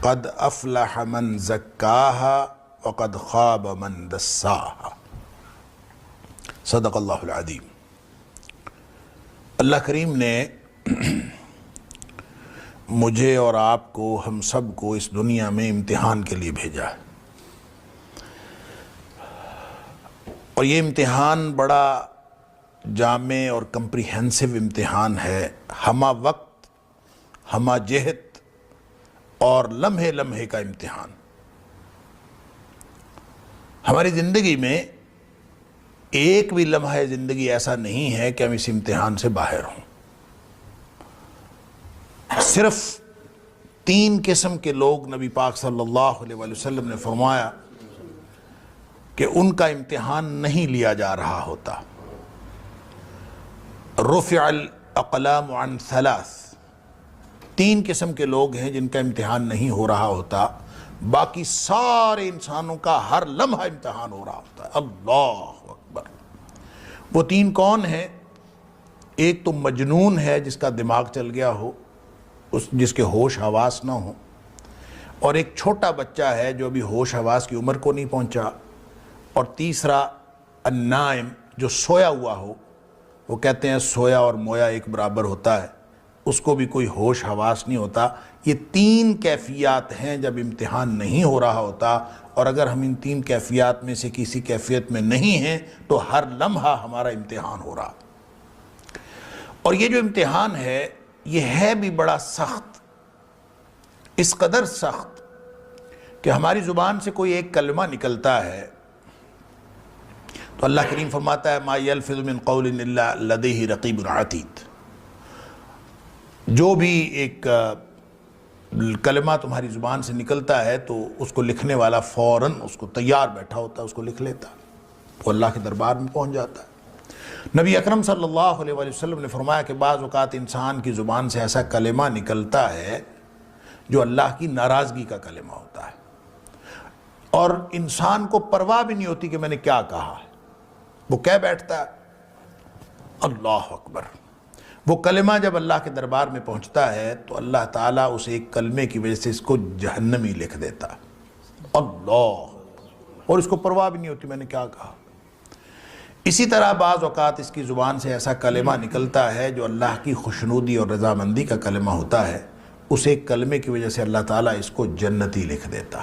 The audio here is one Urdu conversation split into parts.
قد افلح من زکاها وقد خاب من دساها۔ صدق اللہ العظیم۔ اللہ کریم نے مجھے اور آپ کو، ہم سب کو اس دنیا میں امتحان کے لیے بھیجا ہے، اور یہ امتحان بڑا جامع اور کمپریہنسو امتحان ہے، ہمہ وقت، ہمہ جہت اور لمحے لمحے کا امتحان۔ ہماری زندگی میں ایک بھی لمحہ زندگی ایسا نہیں ہے کہ ہم اس امتحان سے باہر ہوں۔ صرف 3 قسم کے لوگ نبی پاک صلی اللہ علیہ وآلہ وسلم نے فرمایا کہ ان کا امتحان نہیں لیا جا رہا ہوتا۔ رفع الاقلام عن 3، 3 قسم کے لوگ ہیں جن کا امتحان نہیں ہو رہا ہوتا، باقی سارے انسانوں کا ہر لمحہ امتحان ہو رہا ہوتا ہے۔ اللہ اکبر۔ وہ 3 کون ہیں؟ ایک تو مجنون ہے جس کا دماغ چل گیا ہو، جس کے ہوش حواس نہ ہو، اور ایک چھوٹا بچہ ہے جو ابھی ہوش حواس کی عمر کو نہیں پہنچا، اور تیسرا النائم جو سویا ہوا ہو۔ وہ کہتے ہیں سویا اور مویا ایک برابر ہوتا ہے، اس کو بھی کوئی ہوش حواس نہیں ہوتا۔ یہ 3 کیفیات ہیں جب امتحان نہیں ہو رہا ہوتا، اور اگر ہم ان 3 کیفیات میں سے کسی کیفیت میں نہیں ہیں تو ہر لمحہ ہمارا امتحان ہو رہا۔ اور یہ جو امتحان ہے یہ ہے بھی بڑا سخت، اس قدر سخت کہ ہماری زبان سے کوئی ایک کلمہ نکلتا ہے تو اللہ کریم فرماتا ہے ما یلفظ من قول الا لدیہ رقیب عتید۔ جو بھی ایک کلمہ تمہاری زبان سے نکلتا ہے تو اس کو لکھنے والا فوراً اس کو تیار بیٹھا ہوتا ہے، اس کو لکھ لیتا ہے، وہ اللہ کے دربار میں پہنچ جاتا ہے۔ نبی اکرم صلی اللہ علیہ وآلہ وسلم نے فرمایا کہ بعض اوقات انسان کی زبان سے ایسا کلمہ نکلتا ہے جو اللہ کی ناراضگی کا کلمہ ہوتا ہے، اور انسان کو پرواہ بھی نہیں ہوتی کہ میں نے کیا کہا ہے، وہ کہہ بیٹھتا ہے۔ اللہ اکبر۔ وہ کلمہ جب اللہ کے دربار میں پہنچتا ہے تو اللہ تعالیٰ اس ایک کلمے کی وجہ سے اس کو جہنمی لکھ دیتا ہے۔ اللہ، اور اس کو پرواہ بھی نہیں ہوتی میں نے کیا کہا۔ اسی طرح بعض اوقات اس کی زبان سے ایسا کلمہ نکلتا ہے جو اللہ کی خوشنودی اور رضامندی کا کلمہ ہوتا ہے، اس ایک کلمے کی وجہ سے اللہ تعالیٰ اس کو جنتی لکھ دیتا۔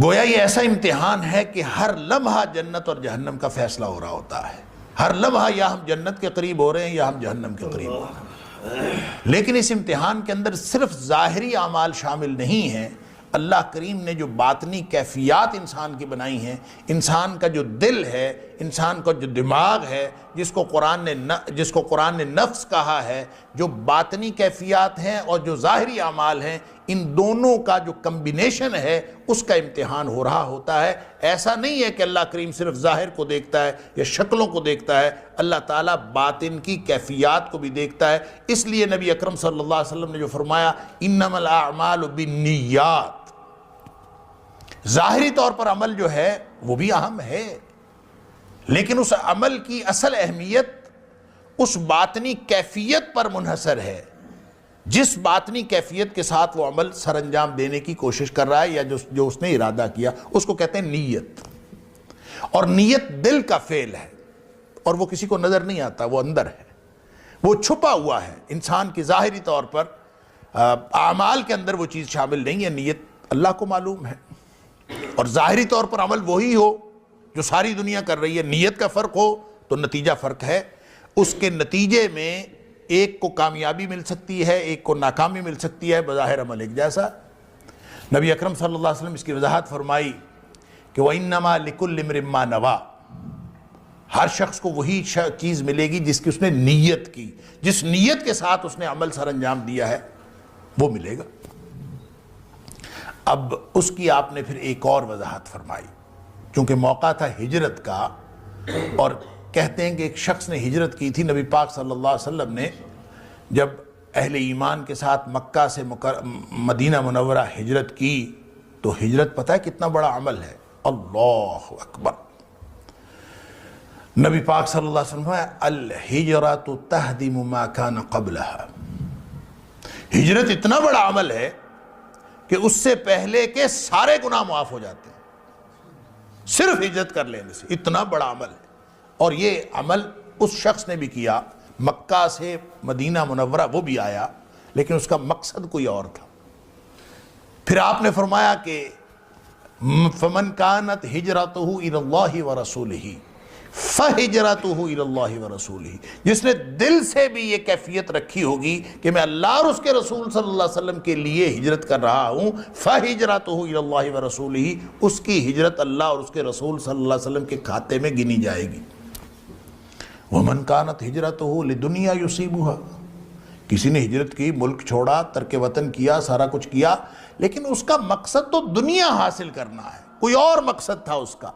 گویا یہ ایسا امتحان ہے کہ ہر لمحہ جنت اور جہنم کا فیصلہ ہو رہا ہوتا ہے، ہر لمحہ یا ہم جنت کے قریب ہو رہے ہیں یا ہم جہنم کے قریب ہو رہے ہیں۔ لیکن اس امتحان کے اندر صرف ظاہری اعمال شامل نہیں ہیں، اللہ کریم نے جو باطنی کیفیات انسان کی بنائی ہیں، انسان کا جو دل ہے، انسان کا جو دماغ ہے، جس کو قرآن نے نفس کہا ہے، جو باطنی کیفیات ہیں اور جو ظاہری اعمال ہیں، ان دونوں کا جو کمبینیشن ہے اس کا امتحان ہو رہا ہوتا ہے۔ ایسا نہیں ہے کہ اللہ کریم صرف ظاہر کو دیکھتا ہے یا شکلوں کو دیکھتا ہے، اللہ تعالیٰ باطن کی کیفیات کو بھی دیکھتا ہے۔ اس لیے نبی اکرم صلی اللہ علیہ وسلم نے جو فرمایا انما الاعمال بالنیات، ظاہری طور پر عمل جو ہے وہ بھی اہم ہے، لیکن اس عمل کی اصل اہمیت اس باطنی کیفیت پر منحصر ہے، جس باطنی کیفیت کے ساتھ وہ عمل سر انجام دینے کی کوشش کر رہا ہے یا جو اس نے ارادہ کیا، اس کو کہتے ہیں نیت۔ اور نیت دل کا فعل ہے، اور وہ کسی کو نظر نہیں آتا، وہ اندر ہے، وہ چھپا ہوا ہے۔ انسان کی ظاہری طور پر اعمال کے اندر وہ چیز شامل نہیں ہے، نیت اللہ کو معلوم ہے، اور ظاہری طور پر عمل وہی ہو جو ساری دنیا کر رہی ہے، نیت کا فرق ہو تو نتیجہ فرق ہے۔ اس کے نتیجے میں ایک کو کامیابی مل سکتی ہے، ایک کو ناکامی مل سکتی ہے، بظاہر عمل ایک جیسا۔ نبی اکرم صلی اللہ علیہ وسلم اس کی وضاحت فرمائی کہ وَإِنَّمَا لِكُلِّ امْرٍ مَّا نَوَىٰ، ہر شخص کو وہی چیز ملے گی جس کی اس نے نیت کی، جس نیت کے ساتھ اس نے عمل سر انجام دیا ہے وہ ملے گا۔ اب اس کی آپ نے پھر ایک اور وضاحت فرمائی، چونکہ موقع تھا ہجرت کا، اور کہتے ہیں کہ ایک شخص نے ہجرت کی تھی۔ نبی پاک صلی اللہ علیہ وسلم نے جب اہل ایمان کے ساتھ مکہ سے مدینہ منورہ ہجرت کی تو ہجرت پتہ ہے کتنا بڑا عمل ہے، اللہ اکبر۔ نبی پاک صلی اللہ علیہ وسلم الہجرۃ تہدم ما کان قبلھا، ہجرت اتنا بڑا عمل ہے کہ اس سے پہلے کے سارے گناہ معاف ہو جاتے ہیں صرف ہجرت کر لینے سے. اتنا بڑا عمل ہے. اور یہ عمل اس شخص نے بھی کیا مکہ سے مدینہ منورہ، وہ بھی آیا لیکن اس کا مقصد کوئی اور تھا. پھر آپ نے فرمایا کہ فمن کانت ہجرتہ الی اللہ ورسولہ فہجرتہ الی اللہ ورسولہ، جس نے دل سے بھی یہ کیفیت رکھی ہوگی کہ میں اللہ اور اس کے رسول صلی اللہ علیہ وسلم کے لیے ہجرت کر رہا ہوں، فہجرتہ الی اللہ ورسولہ، اس کی ہجرت اللہ اور اس کے رسول صلی اللہ علیہ وسلم کے کھاتے میں گنی جائے گی. ومن کانت ہجرتہ لدنیا یصیبھا، کسی نے ہجرت کی، ملک چھوڑا، ترک وطن کیا، سارا کچھ کیا، لیکن اس کا مقصد تو دنیا حاصل کرنا ہے، کوئی اور مقصد تھا اس کا.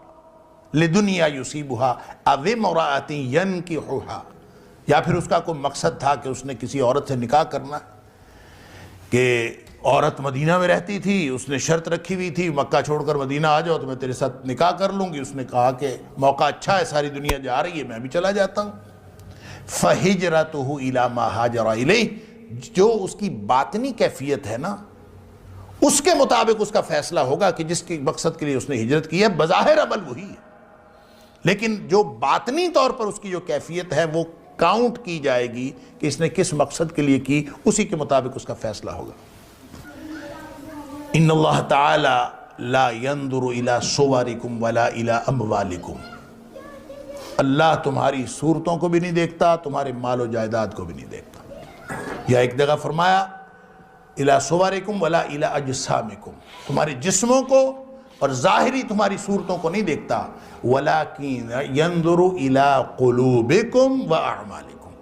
لدنیا یصیبھا او امرأۃ ینکحھا، یا پھر اس کا کوئی مقصد تھا کہ اس نے کسی عورت سے نکاح کرنا ہے، کہ عورت مدینہ میں رہتی تھی، اس نے شرط رکھی ہوئی تھی مکہ چھوڑ کر مدینہ آ جاؤ تو میں تیرے ساتھ نکاح کر لوں گی. اس نے کہا کہ موقع اچھا ہے، ساری دنیا جا رہی ہے، میں بھی چلا جاتا ہوں. فہجرتہ الی ما ہاجر الیہ، جو اس کی باطنی کیفیت ہے نا اس کے مطابق اس کا فیصلہ ہوگا کہ جس کے مقصد کے لیے اس نے ہجرت کی ہے. بظاہر عمل وہی ہے لیکن جو باطنی طور پر اس کی جو کیفیت ہے وہ کاؤنٹ کی جائے گی کہ اس نے کس مقصد کے لیے کی، اسی کے مطابق اس کا فیصلہ ہوگا. ان اللہ تعالی لا ينظر الى صورکم ولا الى اموالکم، اللہ تمہاری صورتوں کو بھی نہیں دیکھتا، تمہارے مال و جائیداد کو بھی نہیں دیکھتا. یا ایک جگہ فرمایا الى صورکم ولا الى اجسامکم، تمہارے جسموں کو اور ظاہری تمہاری صورتوں کو نہیں دیکھتا. ولکن ينظر الى قلوبکم واعمالکم،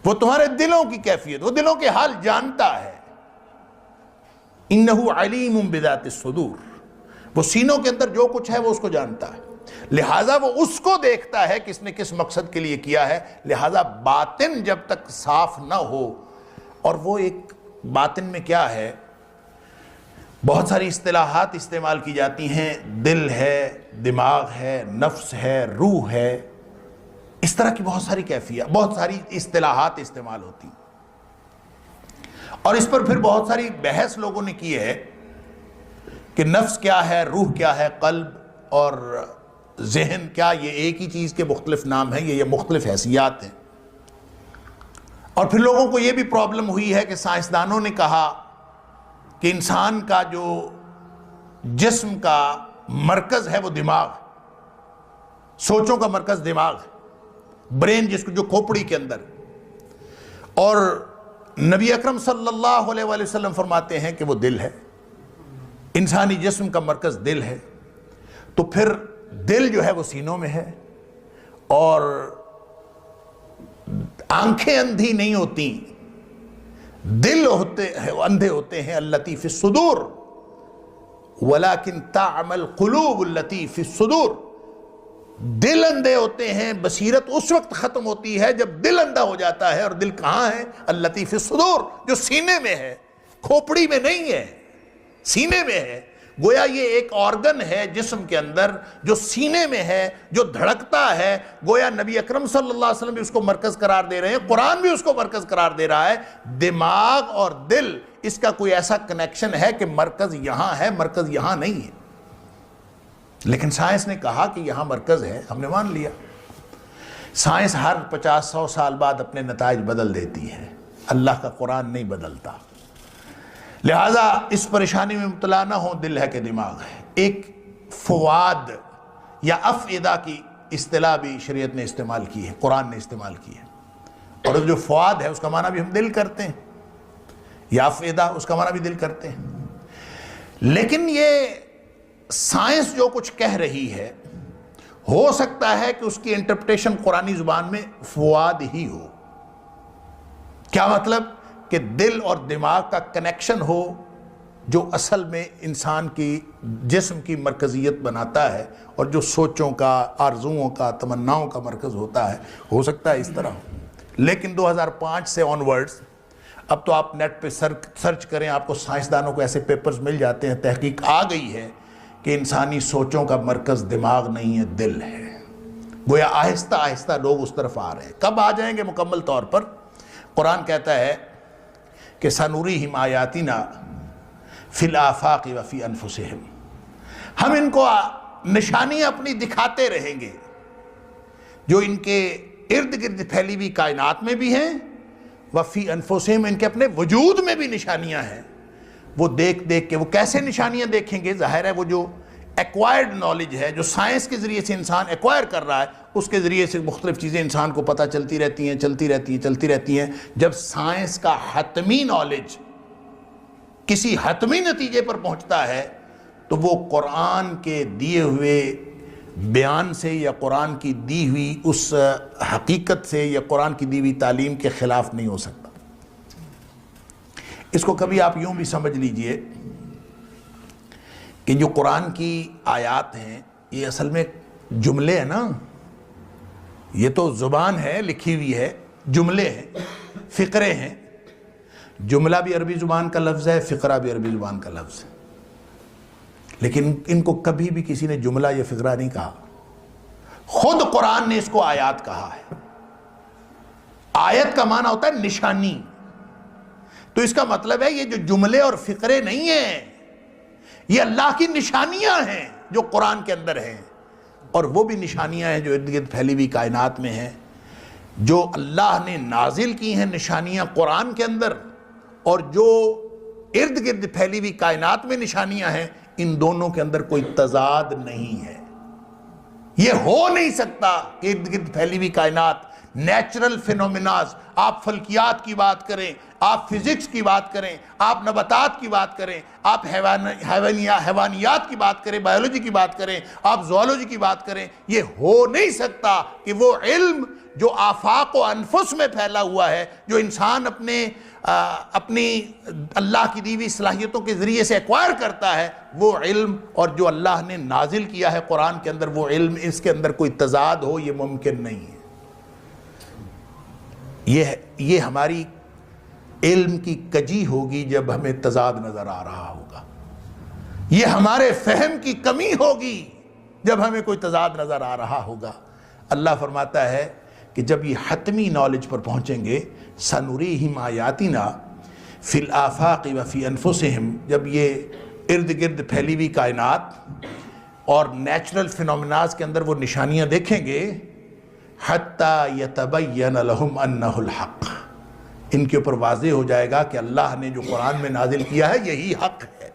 وہ تمہارے دلوں کی کیفیت، وہ دلوں کے حال جانتا ہے. انہ علیم بذات الصدور، وہ سینوں کے اندر جو کچھ ہے وہ اس کو جانتا ہے، لہٰذا وہ اس کو دیکھتا ہے کہ اس نے کس مقصد کے لیے کیا ہے. لہٰذا باطن جب تک صاف نہ ہو، اور وہ ایک باطن میں کیا ہے، بہت ساری اصطلاحات استعمال کی جاتی ہیں، دل ہے، دماغ ہے، نفس ہے، روح ہے، اس طرح کی بہت ساری کیفیت، بہت ساری اصطلاحات استعمال ہوتی ہیں. اور اس پر پھر بہت ساری بحث لوگوں نے کی ہے کہ نفس کیا ہے، روح کیا ہے، قلب اور ذہن کیا، یہ ایک ہی چیز کے مختلف نام ہیں، یہ مختلف حیثیات ہیں. اور پھر لوگوں کو یہ بھی پرابلم ہوئی ہے کہ سائنسدانوں نے کہا کہ انسان کا جو جسم کا مرکز ہے وہ دماغ، سوچوں کا مرکز دماغ ہے، برین جس کو، جو کھوپڑی کے اندر. اور نبی اکرم صلی اللہ علیہ وآلہ وسلم فرماتے ہیں کہ وہ دل ہے، انسانی جسم کا مرکز دل ہے. تو پھر دل جو ہے وہ سینوں میں ہے، اور آنکھیں اندھی نہیں ہوتی، دل اندھے ہوتے ہیں اللتی فی الصدور ولکن تعمی القلوب اللتی فی الصدور. دل اندھے ہوتے ہیں، بصیرت اس وقت ختم ہوتی ہے جب دل اندھا ہو جاتا ہے. اور دل کہاں ہے؟ اللتی فی الصدور، جو سینے میں ہے، کھوپڑی میں نہیں ہے، سینے میں ہے. گویا یہ ایک آرگن ہے جسم کے اندر جو سینے میں ہے، جو دھڑکتا ہے. گویا نبی اکرم صلی اللہ علیہ وسلم بھی اس کو مرکز قرار دے رہے ہیں، قرآن بھی اس کو مرکز قرار دے رہا ہے. دماغ اور دل، اس کا کوئی ایسا کنیکشن ہے کہ مرکز یہاں ہے، مرکز یہاں نہیں ہے. لیکن سائنس نے کہا کہ یہاں مرکز ہے، ہم نے مان لیا. سائنس ہر 50-100 سال بعد اپنے نتائج بدل دیتی ہے، اللہ کا قرآن نہیں بدلتا. لہٰذا اس پریشانی میں مبتلا نہ ہوں، دل ہے کہ دماغ ہے. ایک فواد یا افئدہ کی اصطلاح بھی شریعت نے استعمال کی ہے، قرآن نے استعمال کی ہے. اور جو فواد ہے اس کا معنی بھی ہم دل کرتے ہیں، یا افئدہ اس کا معنی بھی دل کرتے ہیں. لیکن یہ سائنس جو کچھ کہہ رہی ہے، ہو سکتا ہے کہ اس کی انٹرپریٹیشن قرآنی زبان میں فواد ہی ہو. کیا مطلب؟ کہ دل اور دماغ کا کنیکشن ہو جو اصل میں انسان کی جسم کی مرکزیت بناتا ہے، اور جو سوچوں کا، آرزوؤں کا، تمناؤں کا مرکز ہوتا ہے. ہو سکتا ہے اس طرح ہو. لیکن 2005 سے آن ورڈز، اب تو آپ نیٹ پہ سرچ کریں، آپ کو سائنسدانوں کو ایسے پیپرز مل جاتے ہیں، تحقیق آ گئی ہے کہ انسانی سوچوں کا مرکز دماغ نہیں ہے، دل ہے. گویا آہستہ آہستہ لوگ اس طرف آ رہے ہیں. کب آ جائیں گے مکمل طور پر؟ قرآن کہتا ہے کہ سنوریہم آیاتنا فی الآفاق وفی انفسہم، ہم ان کو نشانیاں اپنی دکھاتے رہیں گے جو ان کے ارد گرد پھیلی ہوئی کائنات میں بھی ہیں، وفی انفسہم، ان کے اپنے وجود میں بھی نشانیاں ہیں۔ وہ دیکھ دیکھ کے، وہ کیسے نشانیاں دیکھیں گے؟ ظاہر ہے وہ جو ایکوائرڈ نالج ہے، جو سائنس کے ذریعے سے انسان ایکوائر کر رہا ہے، اس کے ذریعے سے مختلف چیزیں انسان کو پتہ چلتی رہتی ہیں۔ جب سائنس کا حتمی نالج کسی حتمی نتیجے پر پہنچتا ہے تو وہ قرآن کے دیے ہوئے بیان سے یا قرآن کی دی ہوئی اس حقیقت سے یا قرآن کی دی ہوئی تعلیم کے خلاف نہیں ہو سکتا۔ اس کو کبھی آپ یوں بھی سمجھ لیجئے کہ جو قرآن کی آیات ہیں یہ اصل میں جملے ہیں نا، یہ تو زبان ہے لکھی ہوئی ہے، جملے ہیں، فقرے ہیں۔ جملہ بھی عربی زبان کا لفظ ہے، فقرہ بھی عربی زبان کا لفظ ہے، لیکن ان کو کبھی بھی کسی نے جملہ یا فقرہ نہیں کہا۔ خود قرآن نے اس کو آیات کہا ہے۔ آیت کا معنی ہوتا ہے نشانی، تو اس کا مطلب ہے یہ جو جملے اور فقرے نہیں ہیں، یہ اللہ کی نشانیاں ہیں جو قرآن کے اندر ہیں، اور وہ بھی نشانیاں ہیں جو ارد گرد پھیلی ہوئی کائنات میں ہیں، جو اللہ نے نازل کی ہیں نشانیاں قرآن کے اندر، اور جو ارد گرد پھیلی ہوئی کائنات میں نشانیاں ہیں، ان دونوں کے اندر کوئی تضاد نہیں ہے۔ یہ ہو نہیں سکتا کہ ارد گرد پھیلی ہوئی کائنات، نیچرل فینومیناز، آپ فلکیات کی بات کریں، آپ فزکس کی بات کریں، آپ نباتات کی بات کریں، آپ حیوانیات کی بات کریں، بائیولوجی کی بات کریں، آپ زوالوجی کی بات کریں، یہ ہو نہیں سکتا کہ وہ علم جو آفاق و انفس میں پھیلا ہوا ہے، جو انسان اپنی اللہ کی دی ہوئی صلاحیتوں کے ذریعے سے ایکوائر کرتا ہے، وہ علم اور جو اللہ نے نازل کیا ہے قرآن کے اندر، وہ علم، اس کے اندر کوئی تضاد ہو، یہ ممکن نہیں ہے۔ یہ ہماری علم کی کجی ہوگی جب ہمیں تضاد نظر آ رہا ہوگا، یہ ہمارے فہم کی کمی ہوگی جب ہمیں کوئی تضاد نظر آ رہا ہوگا۔ اللہ فرماتا ہے کہ جب یہ حتمی نالج پر پہنچیں گے، سنریہم آیاتنا فی الآفاق وفی انفسہم، جب یہ ارد گرد پھیلی ہوئی کائنات اور نیچرل فینومیناز کے اندر وہ نشانیاں دیکھیں گے، حتی یتبین لہم انہ الحق، ان کے اوپر واضح ہو جائے گا کہ اللہ نے جو قرآن میں نازل کیا ہے یہی حق ہے،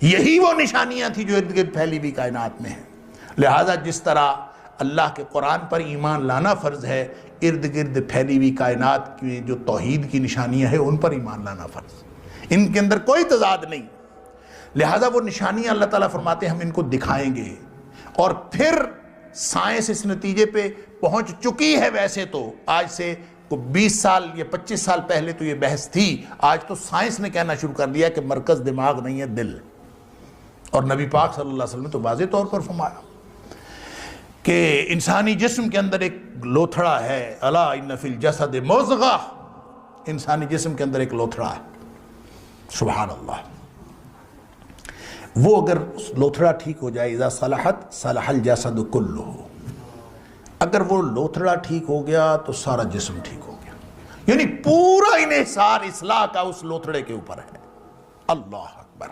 یہی وہ نشانیاں تھی جو ارد گرد پھیلی ہوئی کائنات میں ہیں۔ لہٰذا جس طرح اللہ کے قرآن پر ایمان لانا فرض ہے، ارد گرد پھیلی ہوئی کائنات کی جو توحید کی نشانیاں ہیں ان پر ایمان لانا فرض، ان کے اندر کوئی تضاد نہیں۔ لہٰذا وہ نشانیاں اللہ تعالیٰ فرماتے ہیں ہم ان کو دکھائیں گے، اور پھر سائنس اس نتیجے پہ پہنچ چکی ہے۔ ویسے تو آج سے 20 سال یا 25 سال پہلے تو یہ بحث تھی، آج تو سائنس نے کہنا شروع کر دیا کہ مرکز دماغ نہیں ہے دل، اور نبی پاک صلی اللہ علیہ وسلم نے تو واضح طور پر فرمایا کہ انسانی جسم کے اندر ایک لوتھڑا ہے، الا ان فی الجسد مضغہ، انسانی جسم کے اندر ایک لوتھڑا ہے، سبحان اللہ۔ وہ اگر لوتھڑا ٹھیک ہو جائے، اذا صلحت صلح الجسد کلہ، اگر وہ لوتھڑا ٹھیک ہو گیا تو سارا جسم ٹھیک ہو گیا، یعنی پورا انحصار اصلاح کا اس لوتھڑے کے اوپر ہے۔ اللہ اکبر۔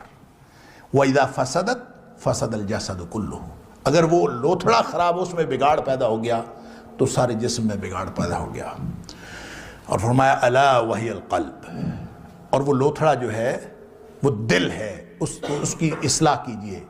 وَإِذَا فَسَدَتْ فَسَدَ الْجَسَدُ كُلُّهُ، اگر وہ لوتھڑا خراب، اس میں بگاڑ پیدا ہو گیا تو سارے جسم میں بگاڑ پیدا ہو گیا۔ اور فرمایا الا وہی القلب، اور وہ لوتھڑا جو ہے وہ دل ہے، اس کی اصلاح کیجئے۔